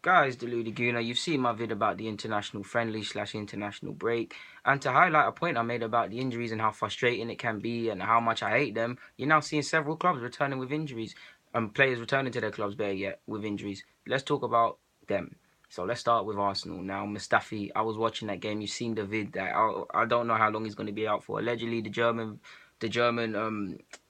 Guys, Deludi Guna, you've seen my vid about the international friendly / international break. And to highlight a point I made about the injuries and how frustrating it can be and how much I hate them, you're now seeing several clubs returning with injuries. Players returning to their clubs, better yet, with injuries. Let's talk about them. So let's start with Arsenal. Now, Mustafi, I was watching that game. You've seen the vid that I don't know how long he's going to be out for. Allegedly, the German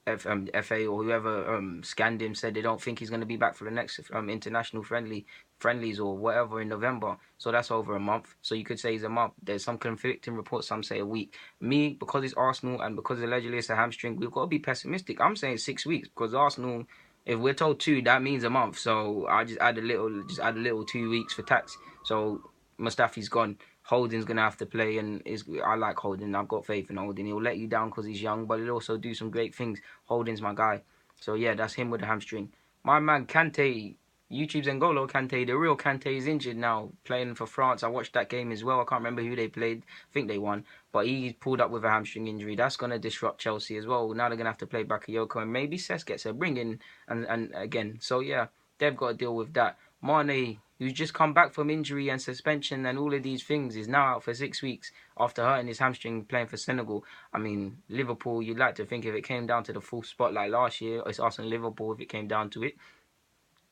FA or whoever scanned him said they don't think he's going to be back for the next international friendlies or whatever in November. So that's over a month. So you could say he's a month. There's some conflicting reports. Some say a week. Me, because it's Arsenal and because allegedly it's a hamstring, we've got to be pessimistic. I'm saying 6 weeks because Arsenal. If we're told 2, that means a month. So I just add a little 2 weeks for tax. So Mustafi's gone. Holding's gonna have to play, and I like Holding. I've got faith in Holding. He'll let you down because he's young, but he'll also do some great things. Holding's my guy. So yeah, that's him with the hamstring. My man Kante, YouTube's N'Golo Kante, the real Kante is injured now, playing for France. I watched that game as well. I can't remember who they played. I think they won, but he pulled up with a hamstring injury. That's gonna disrupt Chelsea as well. Now they're gonna have to play Bakayoko, and maybe Cesc gets a bring in, and again. So yeah, they've got to deal with that. Mane, who's just come back from injury and suspension and all of these things, is now out for 6 weeks after hurting his hamstring playing for Senegal. I mean, Liverpool, you'd like to think if it came down to the full spotlight last year, it's Arsenal Liverpool if it came down to it.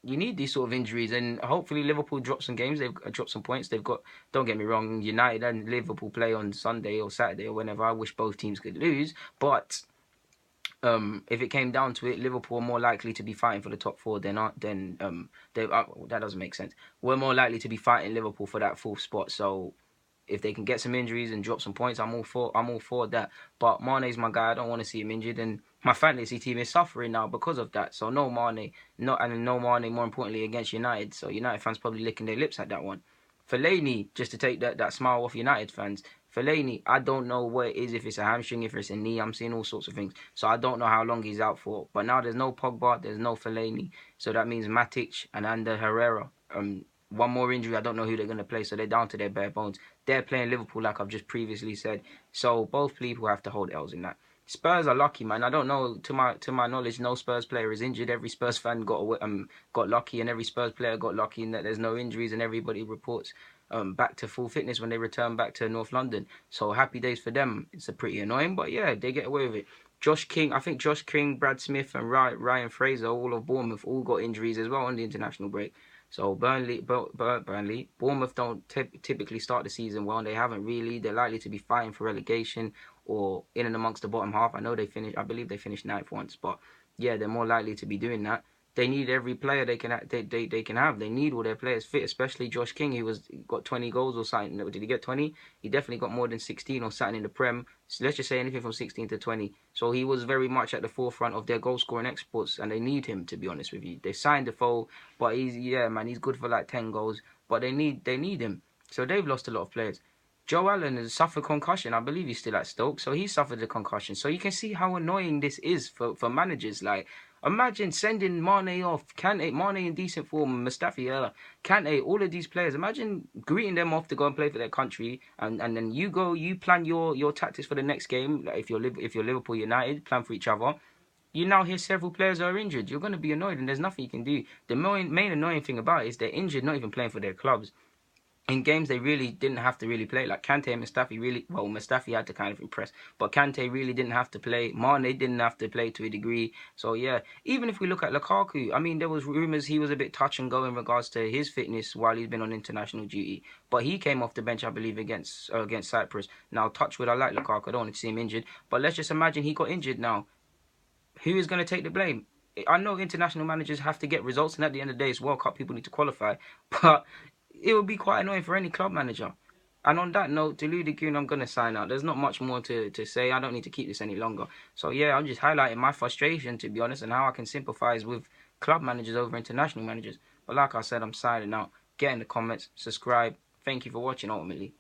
You need these sort of injuries, and hopefully Liverpool drop some games. They've dropped some points. They've got, don't get me wrong, United and Liverpool play on Sunday or Saturday or whenever. I wish both teams could lose, but if it came down to it, Liverpool are more likely to be fighting for the top 4 that doesn't make sense. We're more likely to be fighting Liverpool for that 4th spot. So if they can get some injuries and drop some points, I'm all for that. But Mane's my guy. I don't want to see him injured, and my fantasy team is suffering now because of that. So no Mane, no Mane. More importantly, against United. So United fans probably licking their lips at that one. Fellaini, just to take that smile off United fans. Fellaini, I don't know what it is, if it's a hamstring, if it's a knee. I'm seeing all sorts of things. So I don't know how long he's out for. But now there's no Pogba, there's no Fellaini. So that means Matic and Ander Herrera. One more injury, I don't know who they're going to play. So they're down to their bare bones. They're playing Liverpool like I've just previously said. So both people have to hold L's in that. Spurs are lucky, man. I don't know, to my knowledge, no Spurs player is injured. Every Spurs fan got lucky, and every Spurs player got lucky in that there's no injuries, and everybody reports back to full fitness when they return back to North London. So happy days for them. It's a pretty annoying, but yeah, they get away with it. Josh King, Brad Smith, and Ryan Fraser, all of Bournemouth, all got injuries as well on the international break. So Bournemouth don't typically start the season well, and they haven't really. They're likely to be fighting for relegation or in and amongst the bottom half. I believe they finished 9th once, but yeah, they're more likely to be doing that. They need every player they can have. They need all their players fit, especially Josh King, who got 20 goals or something. Did he get 20? He definitely got more than 16 or something in the Prem. So let's just say anything from 16 to 20. So he was very much at the forefront of their goal scoring exports, and they need him, to be honest with you. They signed Defoe, but he's good for like 10 goals, but they need him. So they've lost a lot of players. Joe Allen has suffered concussion. I believe he's still at Stoke, so he suffered a concussion. So you can see how annoying this is for managers. Like, imagine sending Mane off, Mane in decent form, Mustafi, Kante, all of these players. Imagine greeting them off to go and play for their country, and then you plan your tactics for the next game. Like if you're Liverpool United, plan for each other. You now hear several players are injured. You're going to be annoyed, and there's nothing you can do. The main annoying thing about it is they're injured, not even playing for their clubs. In games they really didn't have to really play. Like Kante and Mustafi Mustafi had to kind of impress, but Kante really didn't have to play. Mane didn't have to play to a degree. So yeah, even if we look at Lukaku, I mean, there was rumours he was a bit touch and go in regards to his fitness while he's been on international duty, but he came off the bench, I believe, against Cyprus. Now, touch wood, I like Lukaku. I don't want to see him injured, but let's just imagine he got injured now. Who is going to take the blame? I know international managers have to get results, and at the end of the day, it's World Cup. People need to qualify, but it would be quite annoying for any club manager. And on that note, Deludi Goon, I'm going to sign out. There's not much more to say. I don't need to keep this any longer. So yeah, I'm just highlighting my frustration, to be honest, and how I can sympathise with club managers over international managers. But like I said, I'm signing out. Get in the comments, subscribe. Thank you for watching, ultimately.